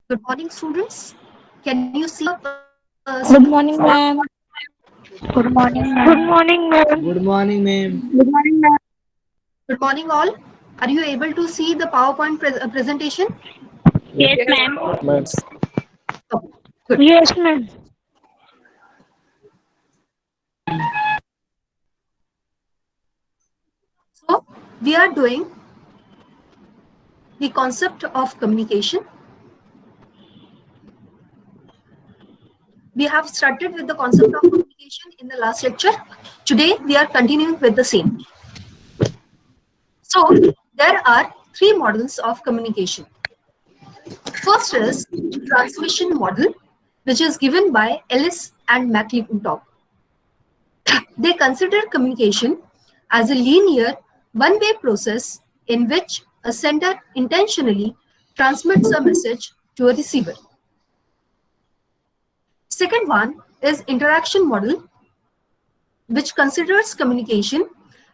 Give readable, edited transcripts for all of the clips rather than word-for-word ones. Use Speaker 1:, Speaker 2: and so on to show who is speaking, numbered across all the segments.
Speaker 1: Good morning, students. Can you see
Speaker 2: Good morning, ma'am.
Speaker 3: Good morning,
Speaker 2: Good
Speaker 3: ma'am.
Speaker 2: morning, ma'am.
Speaker 4: Good morning, ma'am.
Speaker 2: Good morning, ma'am.
Speaker 1: Good morning, all. Are you able to see the PowerPoint presentation?
Speaker 3: Yes, ma'am.
Speaker 1: Okay, good.
Speaker 2: Yes, ma'am.
Speaker 1: So, we are doing the concept of communication. We have started with the concept of communication in the last lecture. Today, we are continuing with the same. So, there are three models of communication. First is transmission model, which is given by Ellis and McClintock. They consider communication as a linear, one-way process in which a sender intentionally transmits a message to a receiver. Second one is interaction model, which considers communication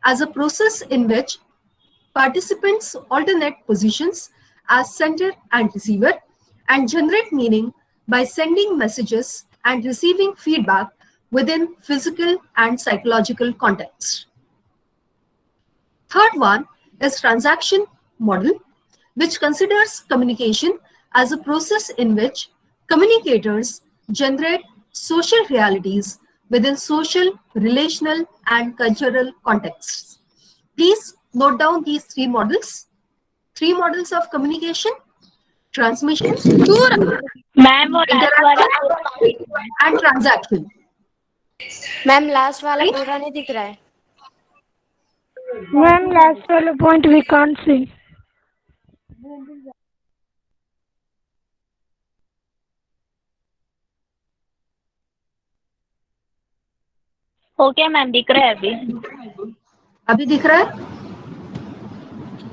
Speaker 1: as a process in which participants alternate positions as sender and receiver and generate meaning by sending messages and receiving feedback within physical and psychological contexts. Third one is transaction model, which considers communication as a process in which communicators generate social realities within social, relational, and cultural contexts. Please note down these three models. Three models of communication: transmission,
Speaker 3: ma'am वो last वाला
Speaker 1: interaction, and transaction.
Speaker 5: Ma'am last वाला
Speaker 1: Right?
Speaker 5: पूरा नहीं दिख रहा है.
Speaker 2: Ma'am, last point we can't see.
Speaker 3: Okay ma'am दिख रहा है अभी.
Speaker 1: अभी दिख रहा है?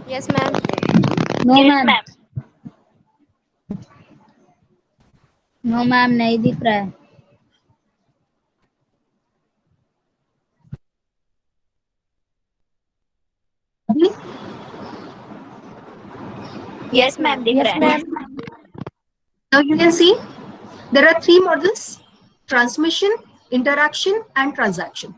Speaker 5: Yes ma'am.
Speaker 3: No ma'am.
Speaker 6: No ma'am नहीं दिख रहा है.
Speaker 1: अभी?
Speaker 3: यस मैम दिख रहा है.
Speaker 1: Now you can see there are three models: transmission, interaction, and transaction.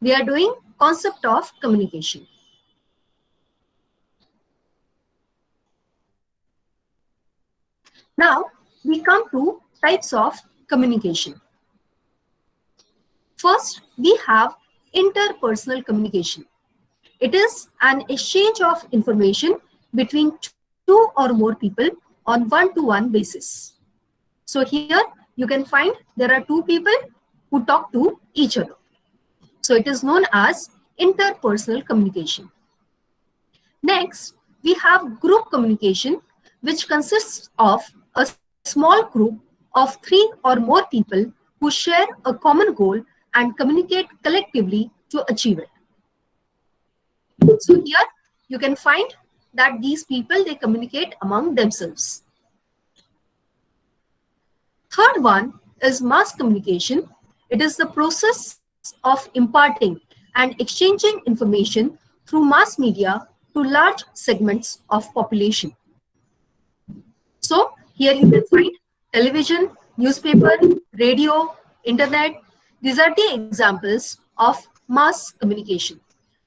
Speaker 1: We are doing concept of communication. Now we come to types of communication. First, we have interpersonal communication. It is an exchange of information between two or more people on one-to-one basis. So here you can find there are two people who talk to each other. So it is known as interpersonal communication. Next, we have group communication, which consists of a small group of three or more people who share a common goal and communicate collectively to achieve it. So here you can find that these people, they communicate among themselves. Third one is mass communication. It is the process of imparting and exchanging information through mass media to large segments of population. So here you can find television, newspaper, radio, internet. These are the examples of mass communication.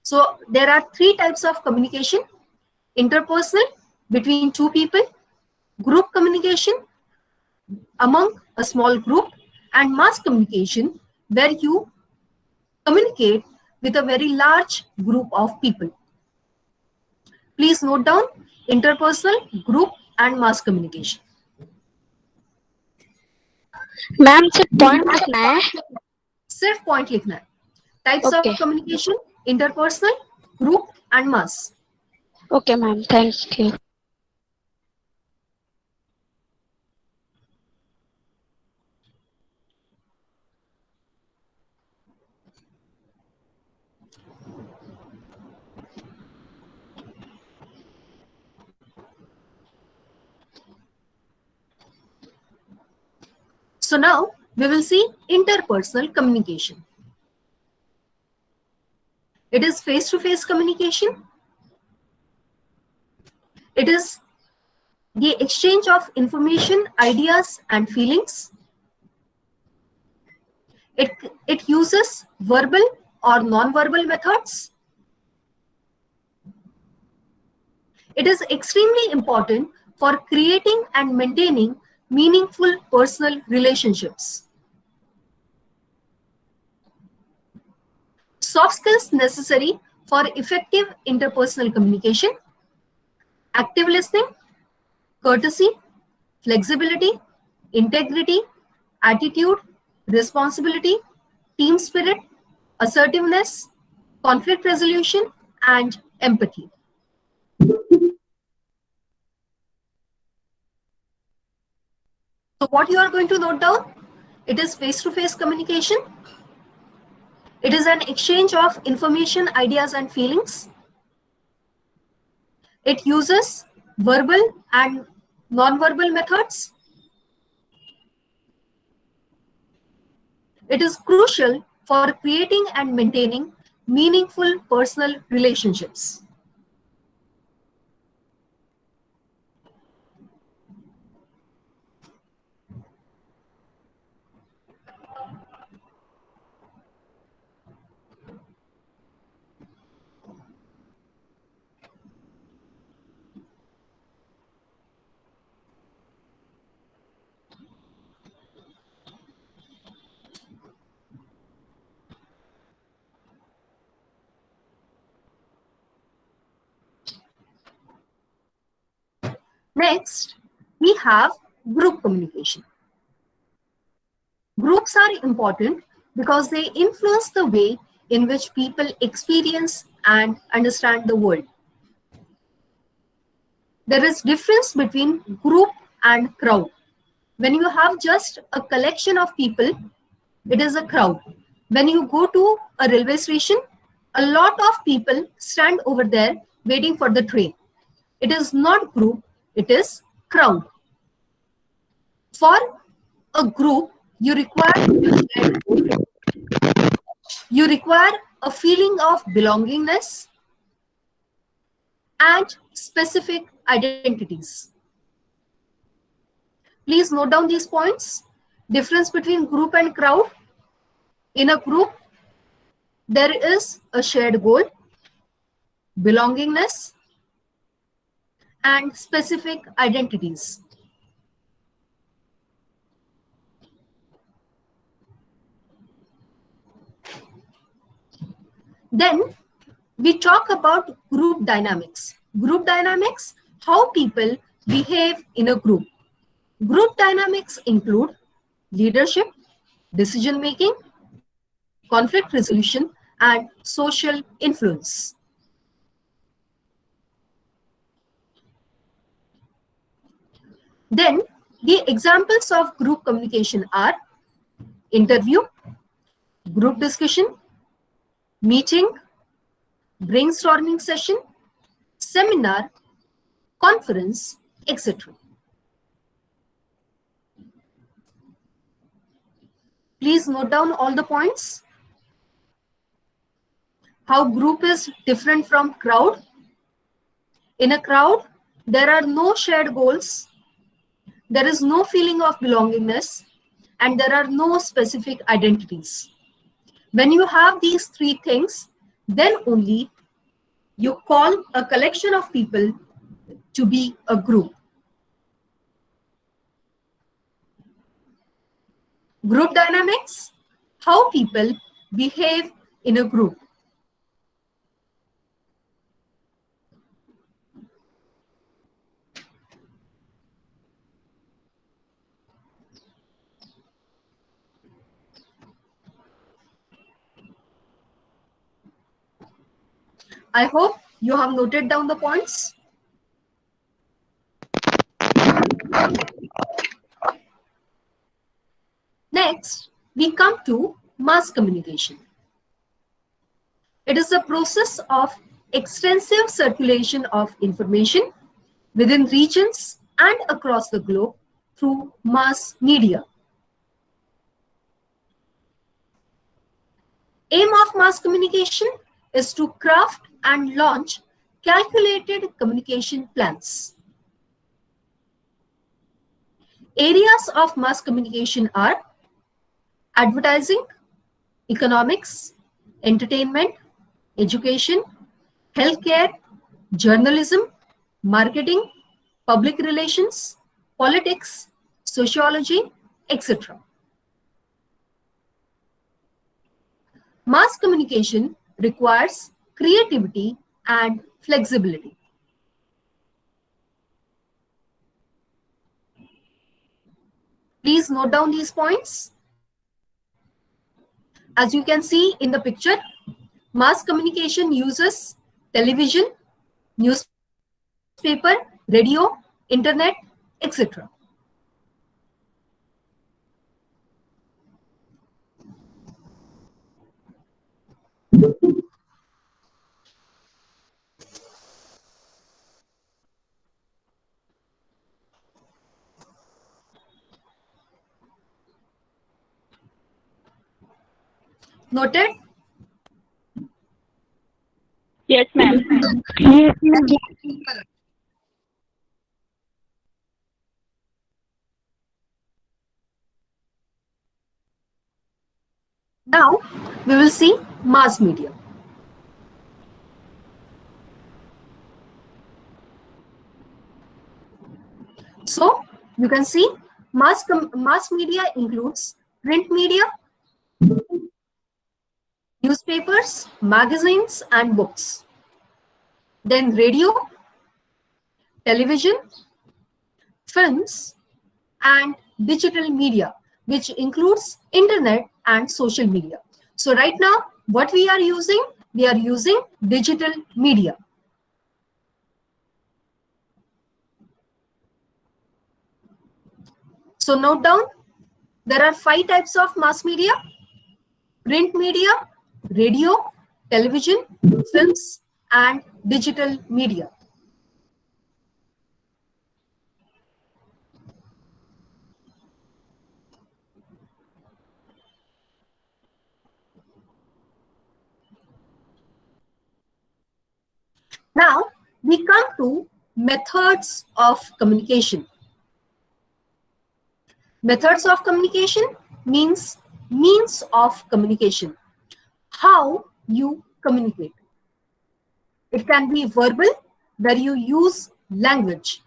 Speaker 1: So there are three types of communication: interpersonal, between two people; group communication, among a small group; and mass communication, where you communicate with a very large group of people. Please note down interpersonal, group, and mass communication.
Speaker 5: Ma'am सिर्फ point लिखना है.
Speaker 1: सिर्फ point लिखना है. Types of
Speaker 5: Okay.
Speaker 1: Communication: interpersonal, group, and mass.
Speaker 5: Okay ma'am, thank you.
Speaker 1: So now we will see interpersonal communication. It is face-to-face communication. It is the exchange of information, ideas, and feelings. It uses verbal or non-verbal methods. It is extremely important for creating and maintaining meaningful personal relationships. Soft skills necessary for effective interpersonal communication: active listening, courtesy, flexibility, integrity, attitude, responsibility, team spirit, assertiveness, conflict resolution, and empathy. So what you are going to note down? It is face-to-face communication. It is an exchange of information, ideas, and feelings. It uses verbal and non-verbal methods. It is crucial for creating and maintaining meaningful personal relationships. Next, we have group communication. Groups are important because they influence the way in which people experience and understand the world. There is difference between group and crowd. When you have just a collection of people, it is a crowd. When you go to a railway station, a lot of people stand over there waiting for the train. It is not group, it is crowd. For a group, you require a feeling of belongingness and specific identities. Please note down these points. Difference between group and crowd. In a group, there is a shared goal, belongingness, and specific identities. Then we talk about group dynamics. Group dynamics, how people behave in a group. Group dynamics include leadership, decision making, conflict resolution, and social influence. Then the examples of group communication are interview, group discussion, meeting, brainstorming session, seminar, conference, etc. Please note down all the points. How group is different from crowd. In a crowd, there are no shared goals, there is no feeling of belongingness, and there are no specific identities. When you have these three things, then only you call a collection of people to be a group. Group dynamics, how people behave in a group. I hope you have noted down the points. Next, we come to mass communication. It is the process of extensive circulation of information within regions and across the globe through mass media. Aim of mass communication is to craft and launch calculated communication plans. Areas of mass communication are advertising, economics, entertainment, education, healthcare, journalism, marketing, public relations, politics, sociology, etc. Mass communication requires creativity and flexibility. Please note down these points. As you can see in the picture, mass communication uses television, newspaper, radio, internet, etc. Noted?
Speaker 3: Yes, ma'am.
Speaker 2: Yes, ma'am.
Speaker 1: Now we will see mass media. So you can see mass media includes print media, newspapers, magazines, and books. Then radio, television, films, and digital media, which includes internet and social media. So right now, what we are using digital media. So note down, there are 5 types of mass media: print media, radio, television, films, and digital media. Now we come to methods of communication. Methods of communication means means of communication. How you communicate. It can be verbal, where you use language,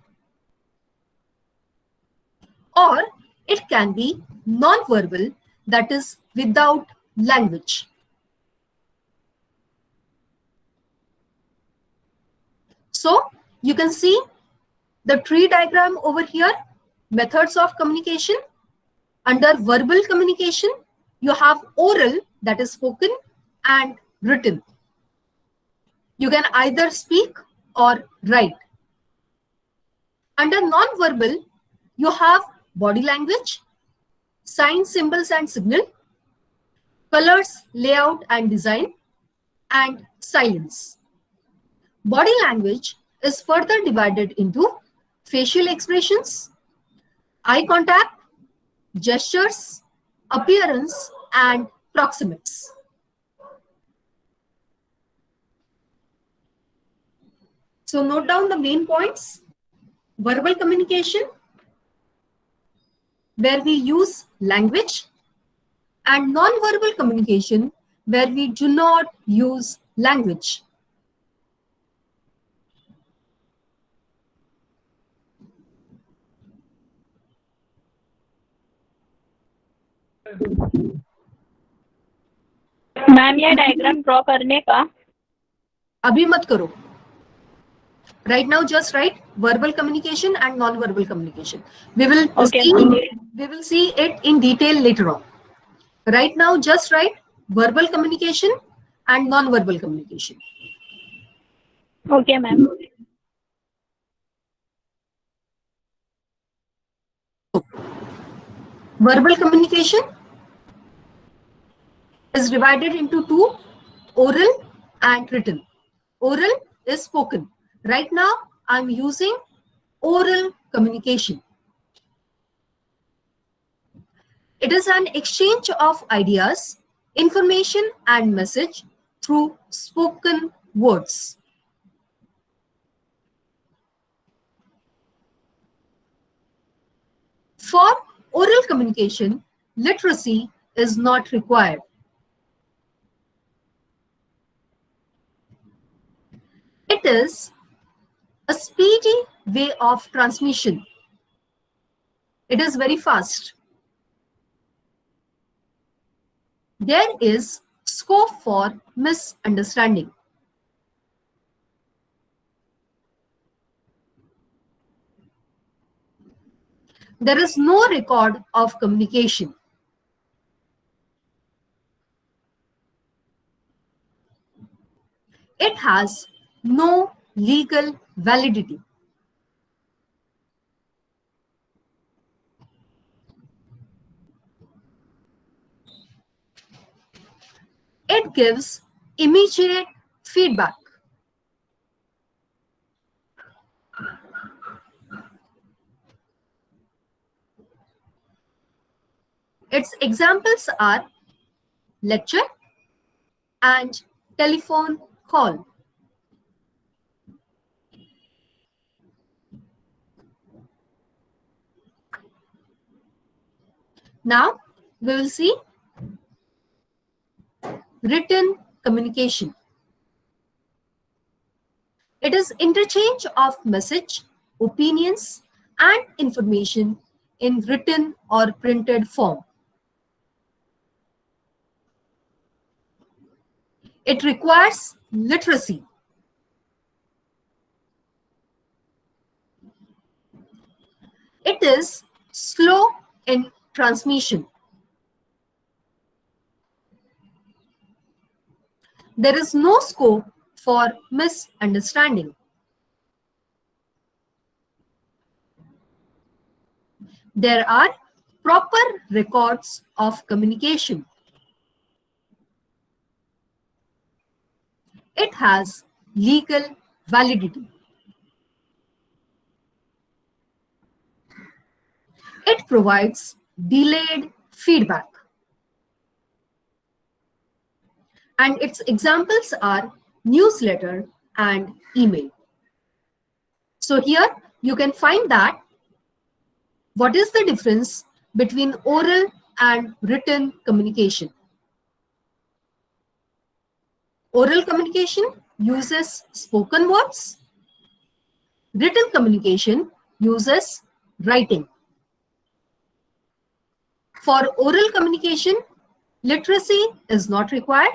Speaker 1: or it can be non-verbal, that is without language. So you can see the tree diagram over here, methods of communication. Under verbal communication, you have oral, that is spoken, and written. You can either speak or write. Under non-verbal, you have body language, signs, symbols, and signal, colors, layout, and design, and silence. Body language is further divided into facial expressions, eye contact, gestures, appearance, and proximics. So note down the main points. Verbal communication, where we use language, and non-verbal communication, where we do not use language.
Speaker 3: Ma'am ये diagram draw करने का
Speaker 1: अभी मत करो. Right now, just write verbal communication and non-verbal communication. We will see it in detail later on. Right now, just write verbal communication and non-verbal communication.
Speaker 3: Okay, ma'am.
Speaker 1: Verbal communication is divided into 2, oral and written. Oral is spoken. Right now, I'm using oral communication. It is an exchange of ideas information and message through spoken words. For oral communication, literacy is not required. It is a speedy way of transmission. It is very fast. There is scope for misunderstanding. There is no record of communication. It has no legal validity. It gives immediate feedback. Its examples are lecture and telephone call. Now we will see written communication. It is interchange of message, opinions, and information in written or printed form. It requires literacy. It is slow in transmission. There is no scope for misunderstanding. There are proper records of communication. It has legal validity. It provides delayed feedback. And its examples are newsletter and email. So here you can find that what is the difference between oral and written communication. Oral communication uses spoken words. Written communication uses writing. For oral communication, literacy is not required.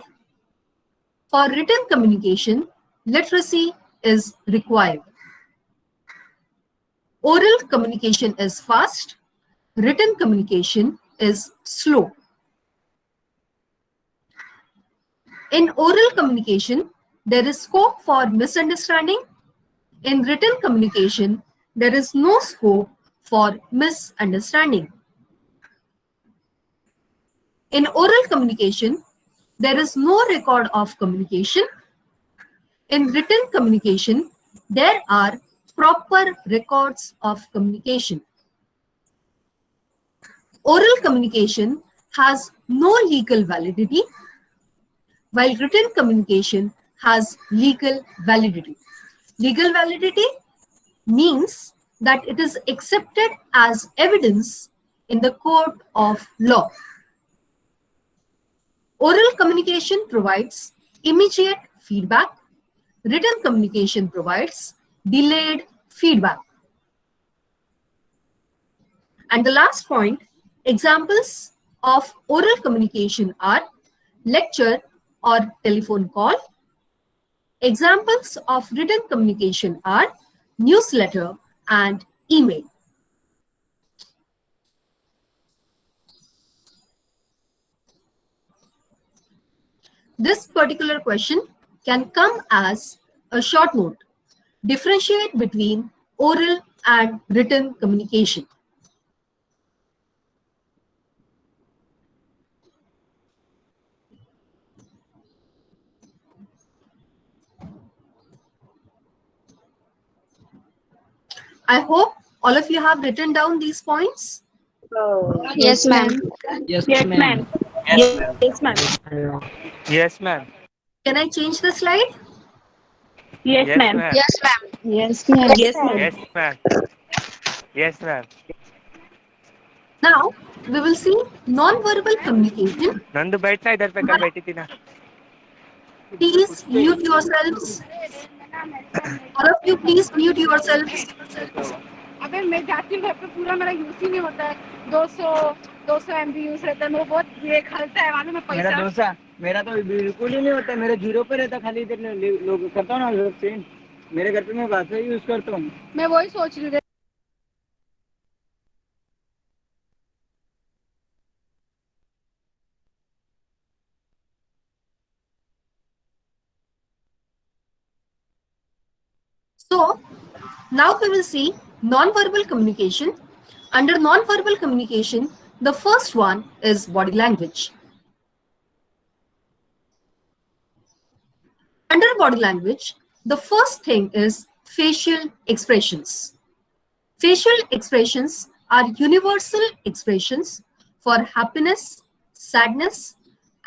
Speaker 1: For written communication, literacy is required. Oral communication is fast. Written communication is slow. In oral communication, there is scope for misunderstanding. In written communication, there is no scope for misunderstanding. In oral communication, there is no record of communication. In written communication, there are proper records of communication. Oral communication has no legal validity, while written communication has legal validity. Legal validity means that it is accepted as evidence in the court of law. Oral communication provides immediate feedback. Written communication provides delayed feedback. And the last point, examples of oral communication are lecture or telephone call. Examples of written communication are newsletter and email. This particular question can come as a short note. Differentiate between oral and written communication. I hope all of you have written down these points.
Speaker 5: Yes, ma'am.
Speaker 4: Yes,
Speaker 3: Yes,
Speaker 4: ma'am.
Speaker 3: ma'am. Yes, ma'am.
Speaker 4: Yes, ma'am.
Speaker 1: Can I change the slide?
Speaker 3: Yes,
Speaker 4: Yes,
Speaker 3: ma'am.
Speaker 4: ma'am.
Speaker 5: Yes, ma'am.
Speaker 6: Yes, ma'am.
Speaker 3: Yes, ma'am.
Speaker 4: Yes, ma'am. Yes, ma'am.
Speaker 1: Now we will see non-verbal communication.
Speaker 4: Nandu बैठना इधर पे कल बैठी थी ना.
Speaker 1: Please mute yourselves. All of you, please mute yourselves.
Speaker 7: अबे मैं जाती हूँ घर पे पूरा मेरा यूज ही नहीं होता है 200 MB यूज रहता है मेरे बहुत ये खलता है मालूम है पैसा
Speaker 8: मेरा तो बिल्कुल ही नहीं होता मेरा जीरो पे रहता खाली इधर लोग करता हूँ ना सेंड मेरे घर पे मैं वाईफाई यूज करता हूँ
Speaker 7: मैं वही सोच रही हूँ
Speaker 1: So now we will see non-verbal communication. Under non-verbal communication, the first one is body language. Under body language, the first thing is facial expressions. Facial expressions are universal expressions for happiness, sadness,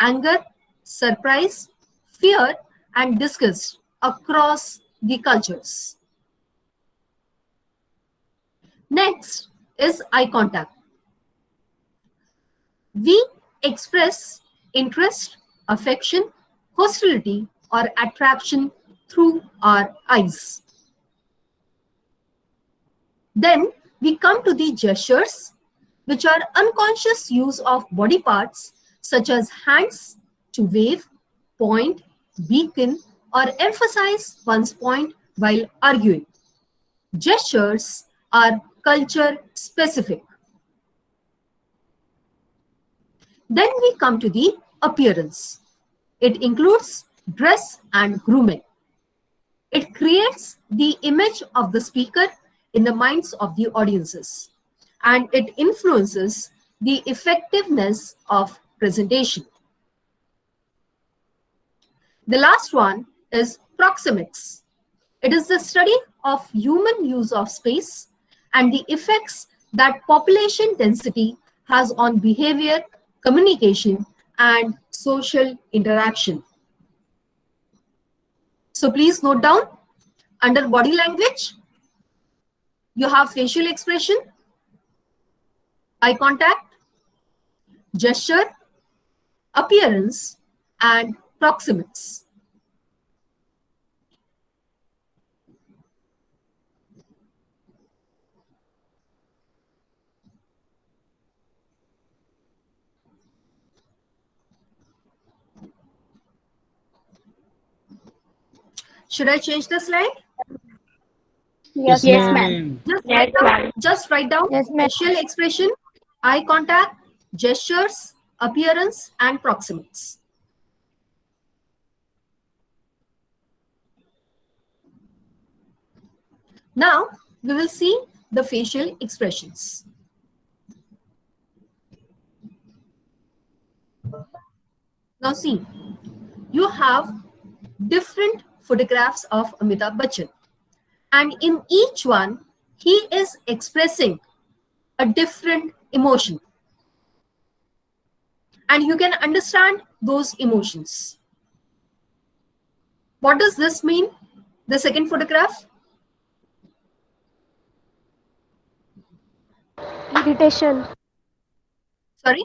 Speaker 1: anger, surprise, fear, and disgust across the cultures. Next is eye contact. We express interest, affection, hostility, or attraction through our eyes. Then we come to the gestures, which are unconscious use of body parts such as hands to wave, point, beacon, or emphasize one's point while arguing. Gestures are culture specific. Then we come to the appearance. It includes dress and grooming. It creates the image of the speaker in the minds of the audiences, and it influences the effectiveness of presentation. The last one is Proximix. It is the study of human use of space and the effects that population density has on behavior, communication, and social interaction. So please note down, under body language, you have facial expression, eye contact, gesture, appearance, and proximix. Should I change the slide?
Speaker 3: Yes, ma'am.
Speaker 1: Just write down
Speaker 2: Yes, ma'am.
Speaker 1: facial expression, eye contact, gestures, appearance, and proximix. Now we will see the facial expressions. Now see, you have different photographs of Amitabh Bachchan, and in each one he is expressing a different emotion, and you can understand those emotions. What does this mean? The second photograph?
Speaker 5: Irritation.
Speaker 1: Sorry?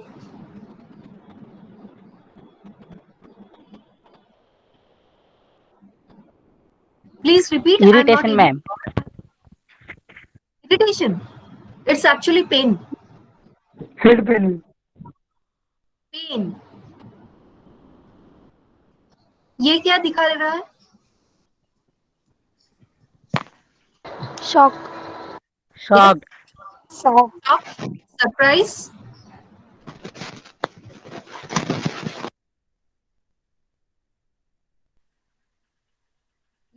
Speaker 1: Please repeat.
Speaker 6: Irritation, ma'am.
Speaker 1: Irritation. It's actually pain.
Speaker 8: Head pen
Speaker 1: Pain. ये क्या दिखा रहा है?
Speaker 5: Shock.
Speaker 6: Shocked.
Speaker 2: Shock.
Speaker 1: Shock, surprise,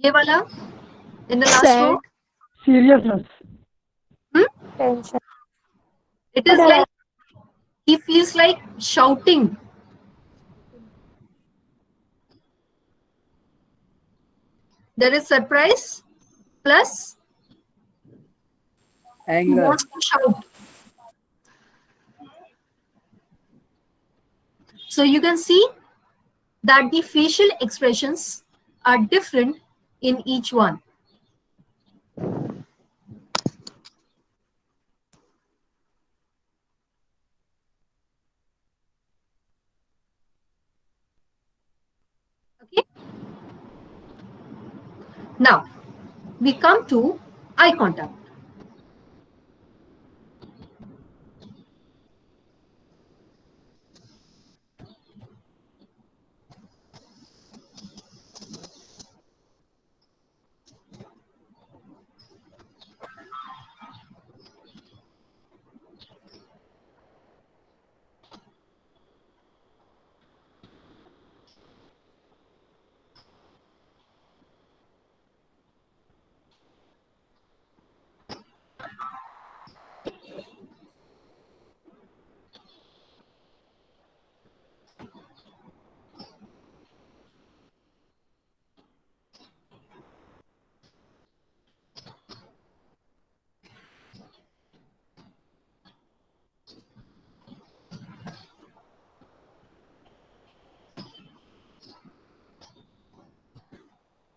Speaker 1: ये वाला in the last row.
Speaker 8: Seriousness
Speaker 2: Tension.
Speaker 1: It is like he feels like shouting. There is surprise plus he
Speaker 8: anger
Speaker 1: wants to shout. So you can see that the facial expressions are different in each one. Okay. Now we come to eye contact.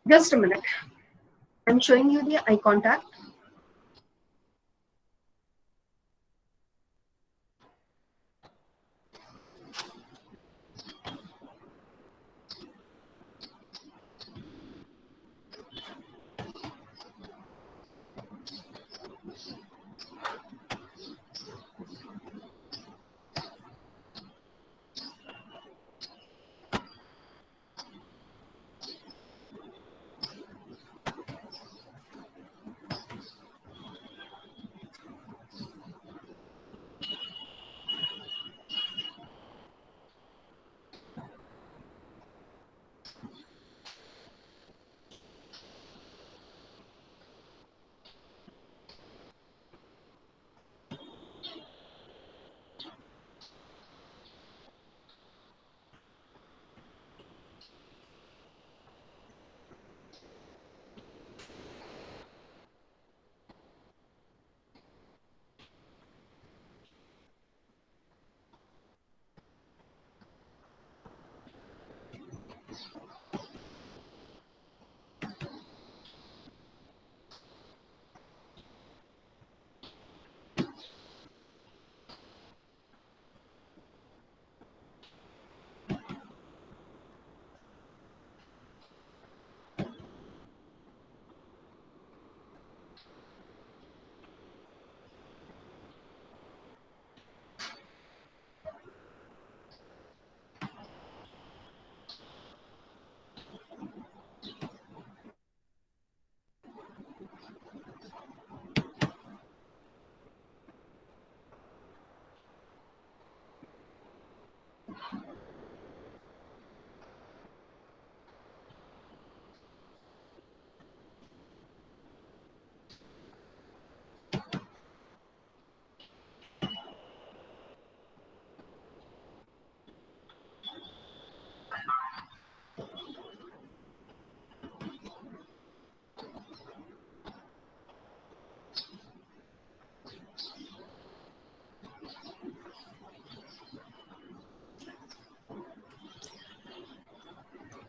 Speaker 1: Just a minute. I'm showing you the eye contact.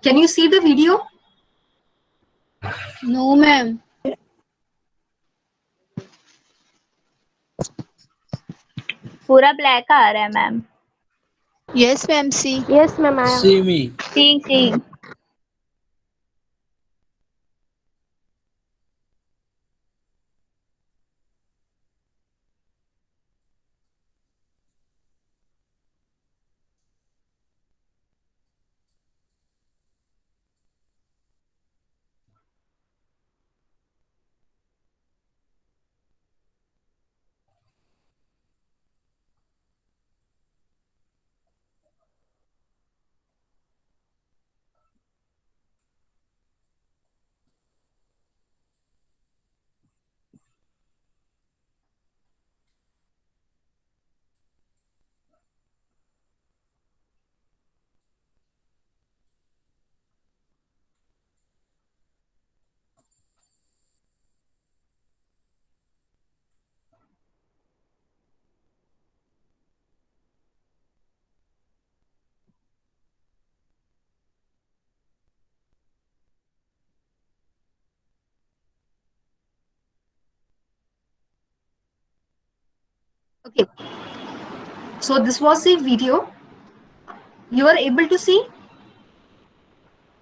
Speaker 1: Can you see the video?
Speaker 6: No, ma'am.
Speaker 3: पूरा black आ रहा है ma'am.
Speaker 6: Yes, ma'am. See.
Speaker 5: Yes, ma'am. I am.
Speaker 9: See me.
Speaker 3: seeing.
Speaker 1: Okay, so this was the video. You are able to see?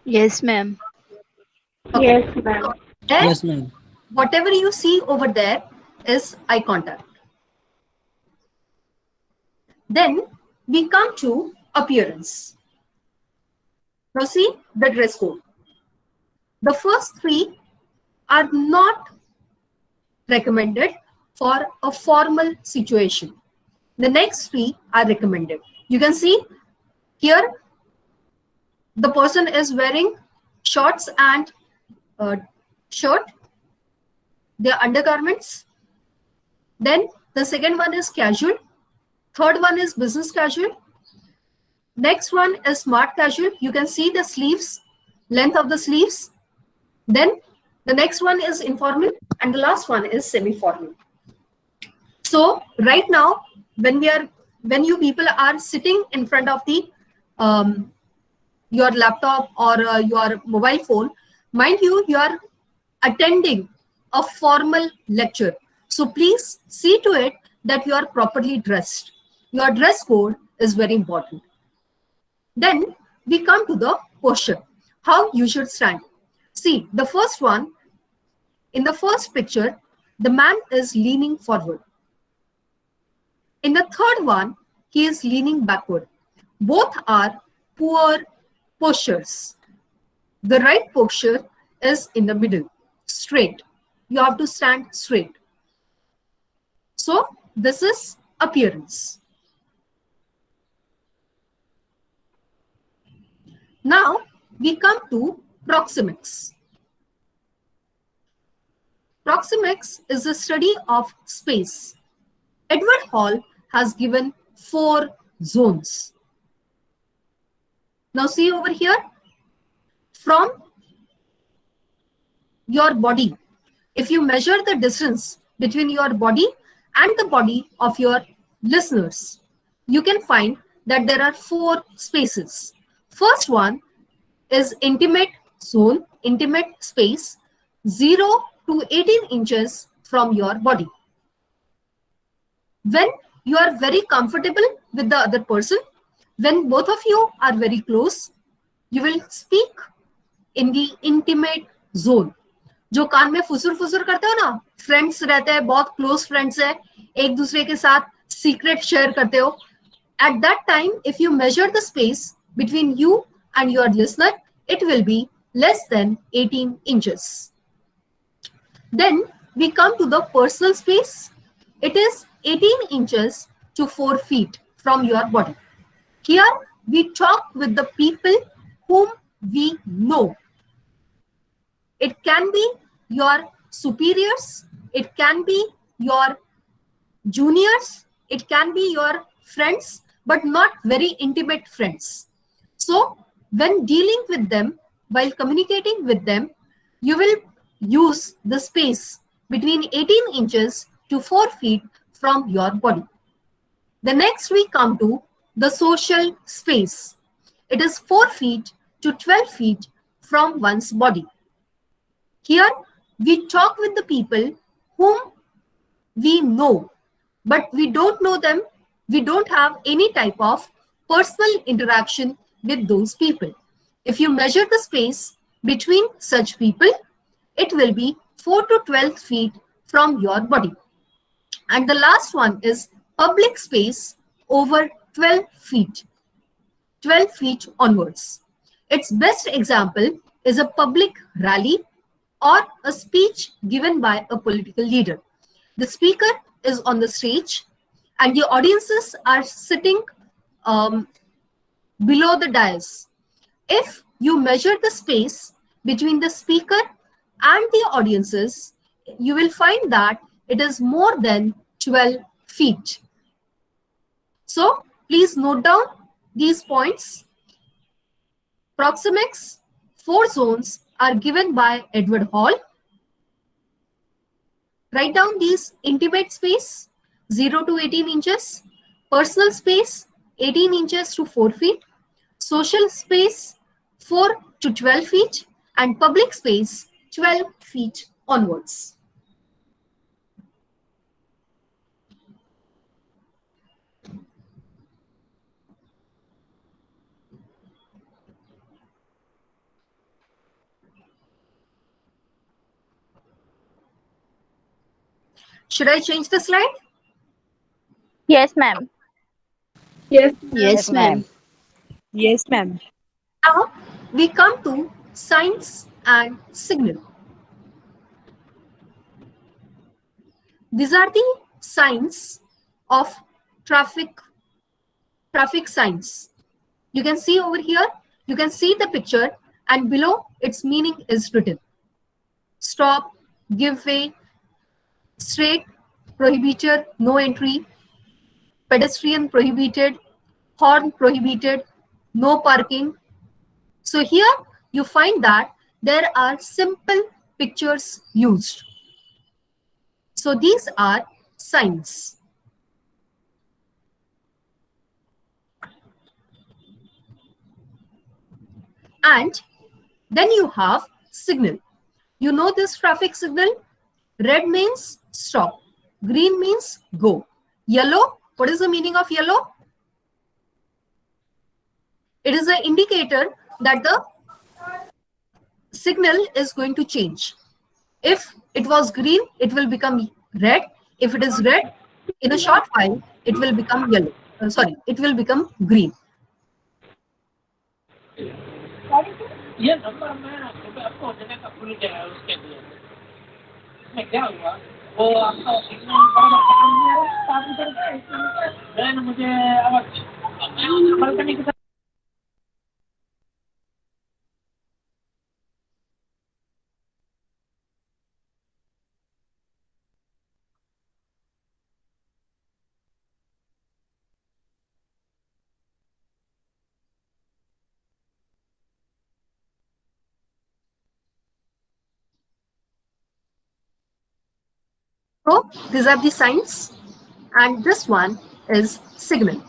Speaker 6: Yes, ma'am.
Speaker 1: Okay.
Speaker 2: Yes, ma'am.
Speaker 1: So there,
Speaker 8: Yes, ma'am.
Speaker 1: whatever you see over there is eye contact. Then we come to appearance. Now see the dress code. The first three are not recommended for a formal situation. The next three are recommended. You can see here the person is wearing shorts and shirt, their undergarments. Then the second one is casual. Third one is business casual. Next one is smart casual. You can see the sleeves, length of the sleeves. Then the next one is informal, and the last one is semi-formal. So right now, when you people are sitting in front of the your laptop or your mobile phone, mind you, you are attending a formal lecture. So please see to it that you are properly dressed. Your dress code is very important. Then we come to the posture, how you should stand. See, the first one, in the first picture, the man is leaning forward. In the third one, he is leaning backward. Both are poor postures. The right posture is in the middle, straight. You have to stand straight. So this is appearance. Now we come to Proximix. Proximix is the study of space. Edward Hall has given 4 zones. Now see over here, from your body, if you measure the distance between your body and the body of your listeners, you can find that there are 4 spaces. First one is intimate zone, intimate space, 0 to 18 inches from your body. When you are very comfortable with the other person, when both of you are very close, you will speak in the intimate zone. जो कान में फुसुर फुसुर करते हो ना, friends रहते हैं, बहुत क्लोज फ्रेंड्स है, एक दूसरे के साथ सीक्रेट शेयर करते हो. At that time, if you measure the space between you and your listener, it will be less than 18 inches. Then we come to the personal space. It is 18 inches to 4 feet from your body. Here we talk with the people whom we know. It can be your superiors, it can be your juniors, it can be your friends, but not very intimate friends. So when dealing with them, while communicating with them, you will use the space between 18 inches to 4 feet from your body. The next we come to the social space. It is 4 feet to 12 feet from one's body. Here we talk with the people whom we know, but we don't know them. We don't have any type of personal interaction with those people. If you measure the space between such people, it will be 4 to 12 feet from your body. And the last one is public space over 12 feet, 12 feet onwards. Its best example is a public rally or a speech given by a political leader. The speaker is on the stage and the audiences are sitting below the dais. If you measure the space between the speaker and the audiences, you will find that it is more than 12 feet. So please note down these points. Proximix 4 zones are given by Edward Hall. Write down these: intimate space 0 to 18 inches, personal space 18 inches to 4 feet, social space 4 to 12 feet, and public space 12 feet onwards. Should I change the slide?
Speaker 3: Yes, ma'am.
Speaker 5: Yes, ma'am.
Speaker 9: Yes, ma'am.
Speaker 1: Now we come to signs and signal. These are the signs of traffic signs. You can see over here, you can see the picture, and below its meaning is written. Stop, give way, straight, prohibited, no entry, pedestrian prohibited, horn prohibited, no parking. So here you find that there are simple pictures used. So these are signs. And then you have signal. You know this traffic signal? Red means stop. Green means go. Yellow, what is the meaning of yellow? It is an indicator that the signal is going to change. If it was green, it will become red. If it is red, in a short while, it will become yellow. It will become green.
Speaker 10: ये number मैं आपको देने का भूल गया है उसके लिए इसमें क्या हुआ वो आपका सिग्नल बराबर काम नहीं आ रहा आप उधर गए मैंने मुझे अब मैं नंबर करने के
Speaker 1: So these are the signs, and this one is signal.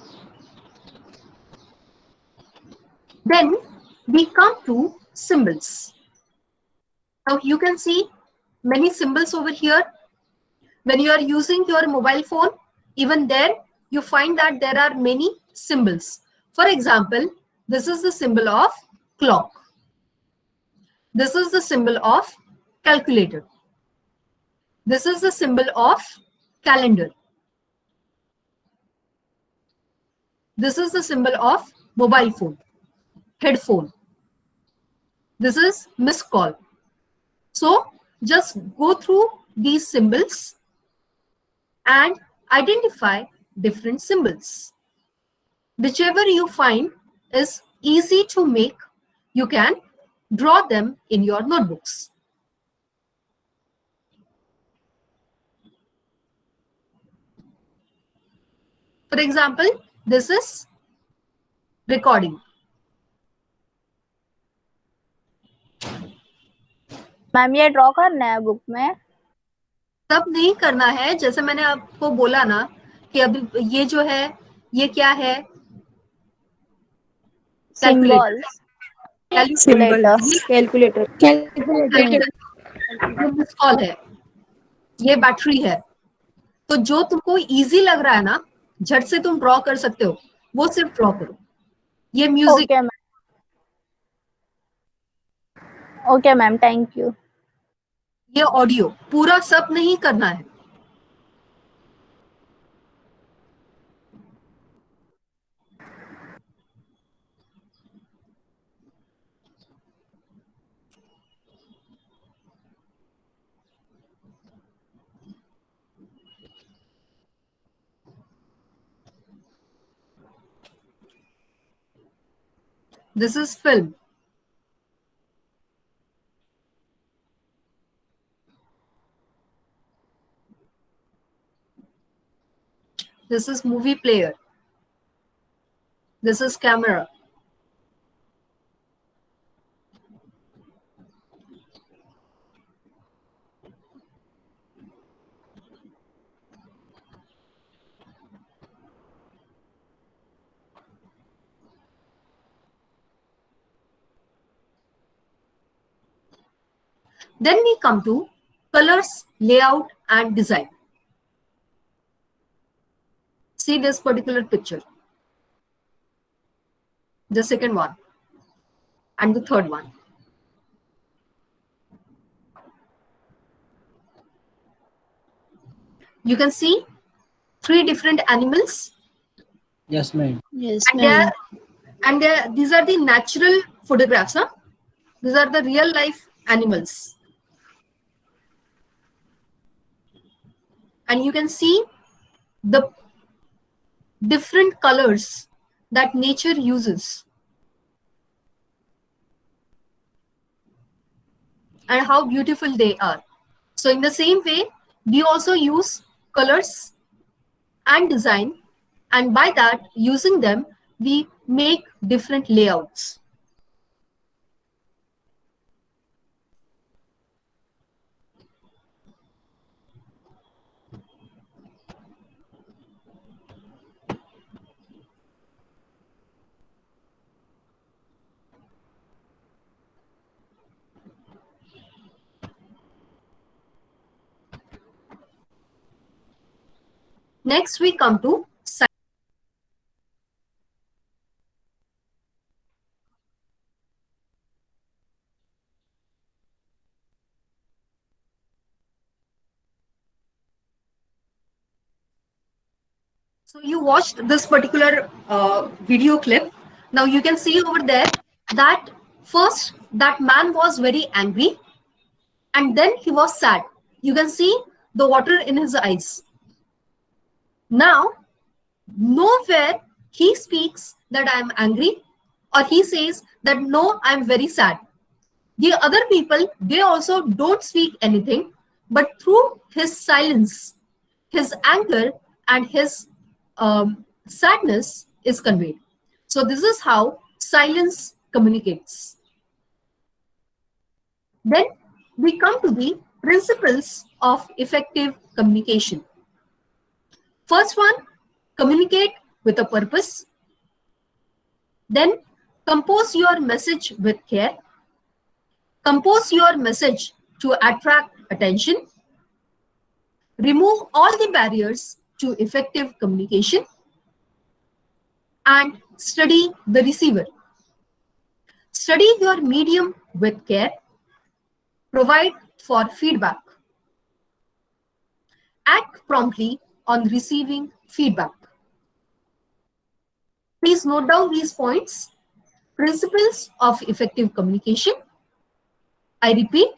Speaker 1: Then we come to symbols. Now you can see many symbols over here. When you are using your mobile phone, even there you find that there are many symbols. For example, this is the symbol of clock. This is the symbol of calculator. This is the symbol of calendar. This is the symbol of mobile phone, headphone. This is missed call. So just go through these symbols and identify different symbols. Whichever you find is easy to make, you can draw them in your notebooks. For example, this is recording.
Speaker 3: Ma'am ये draw करना है book में
Speaker 1: सब नहीं करना है, जैसे मैंने आपको बोला ना कि अभी ये जो है ये क्या है,
Speaker 3: सिंबल
Speaker 5: कैलकुलेटर
Speaker 1: ये मिस कॉल है, ये बैटरी है. तो जो तुमको इजी लग रहा है ना, झट से तुम ड्रॉ कर सकते हो, वो सिर्फ ड्रॉ करो. ये music.
Speaker 3: Okay ma'am thank you.
Speaker 1: ये ऑडियो. पूरा सब नहीं करना है. This is film. This is movie player. This is camera. Then we come to colors, layout, and design. See this particular picture. The second one and the third one. You can see 3 different animals.
Speaker 8: Yes, ma'am.
Speaker 6: Yes,
Speaker 1: And these are the natural photographs. Huh? These are the real life animals. And you can see the different colors that nature uses and how beautiful they are. So in the same way, we also use colors and design, and by that, using them, we make different layouts. Next, we come to silence. So you watched this particular video clip. Now you can see over there that first that man was very angry and then he was sad. You can see the water in his eyes. Now, nowhere he speaks that I am angry or he says that no, I am very sad. The other people, they also don't speak anything, but through his silence, his anger and his sadness is conveyed. So this is how silence communicates. Then we come to the principles of effective communication. First one, communicate with a purpose. Then compose your message with care. Compose your message to attract attention. Remove all the barriers to effective communication. And study the receiver. Study your medium with care. Provide for feedback. Act promptly on receiving feedback. Please note down these points. Principles of effective communication. I repeat,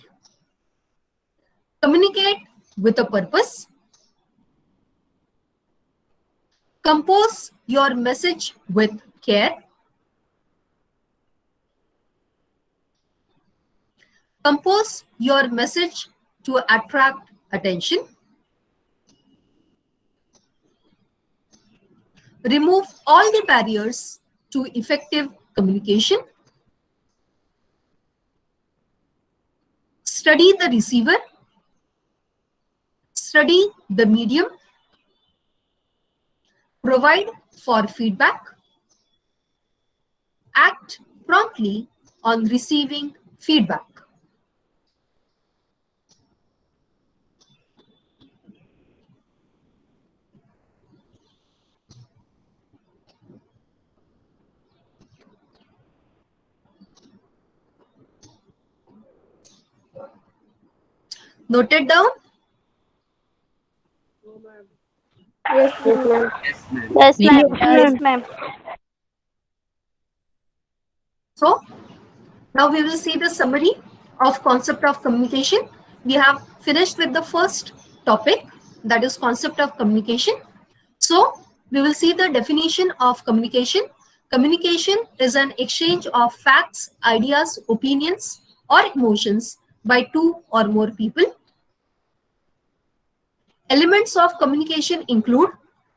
Speaker 1: communicate with a purpose. Compose your message with care. Compose your message to attract attention. Remove all the barriers to effective communication. Study the receiver. Study the medium. Provide for feedback. Act promptly on receiving feedback. Noted down?
Speaker 2: Yes, ma'am.
Speaker 3: Yes, ma'am.
Speaker 2: Yes, ma'am.
Speaker 1: So now we will see the summary of concept of communication. We have finished with the first topic, that is concept of communication. So we will see the definition of communication. Communication is an exchange of facts, ideas, opinions, or emotions by two or more people. Elements of communication include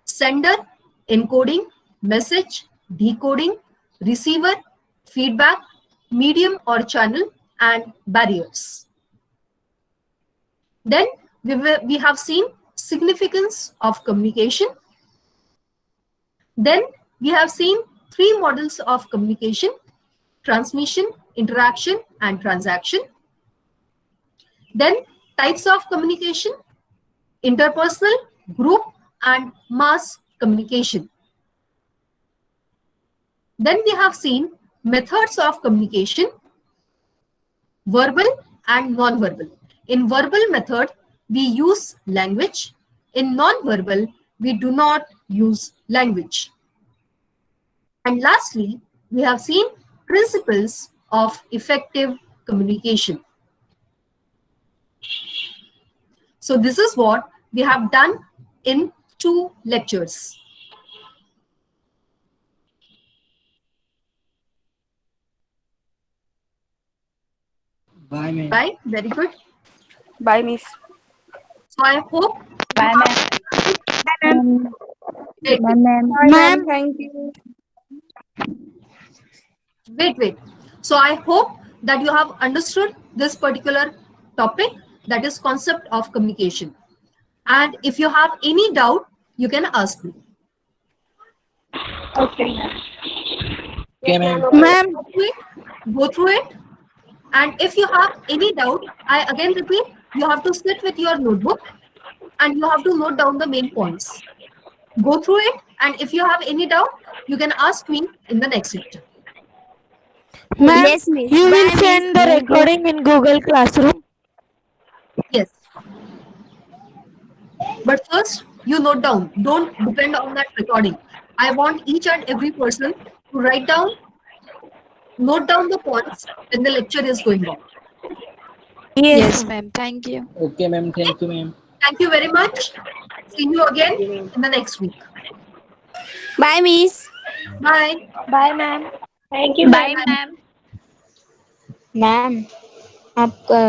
Speaker 1: sender, encoding, message, decoding, receiver, feedback, medium or channel, and barriers. Then we have seen significance of communication. Then we have seen 3 models of communication: transmission, interaction, and transaction. Then types of communication: interpersonal, group, and mass communication. Then we have seen methods of communication: verbal and non-verbal. In verbal method, we use language. In non-verbal, we do not use language. And lastly, we have seen principles of effective communication. So this is what we have done in 2 lectures.
Speaker 8: Bye, ma'am.
Speaker 1: Bye. Very good.
Speaker 2: Bye, Miss.
Speaker 1: So I hope.
Speaker 3: Bye, ma'am.
Speaker 1: Wait,
Speaker 6: Bye, ma'am.
Speaker 2: Bye, ma'am. Thank you.
Speaker 1: wait. So I hope that you have understood this particular topic, that is concept of communication. And if you have any doubt, you can ask me.
Speaker 3: Okay.
Speaker 8: Okay, ma'am.
Speaker 2: Ma'am.
Speaker 1: Go through it. And if you have any doubt, I again repeat, you have to sit with your notebook and you have to note down the main points. Go through it, and if you have any doubt, you can ask me in the next lecture.
Speaker 2: Ma'am,
Speaker 5: Yes, miss.
Speaker 2: you will
Speaker 5: Bye,
Speaker 2: send
Speaker 5: miss.
Speaker 2: the recording in Google Classroom.
Speaker 1: Yes. But first, you note down. Don't depend on that recording. I want each and every person to note down the points when the lecture is going on.
Speaker 5: Yes, ma'am. Thank you.
Speaker 8: Okay, ma'am. Thank you, ma'am.
Speaker 1: Thank you very much. See you again in the next week.
Speaker 5: Bye, miss.
Speaker 1: Bye.
Speaker 2: Bye, ma'am.
Speaker 3: Thank you. Bye, ma'am.
Speaker 6: Ma'am आपका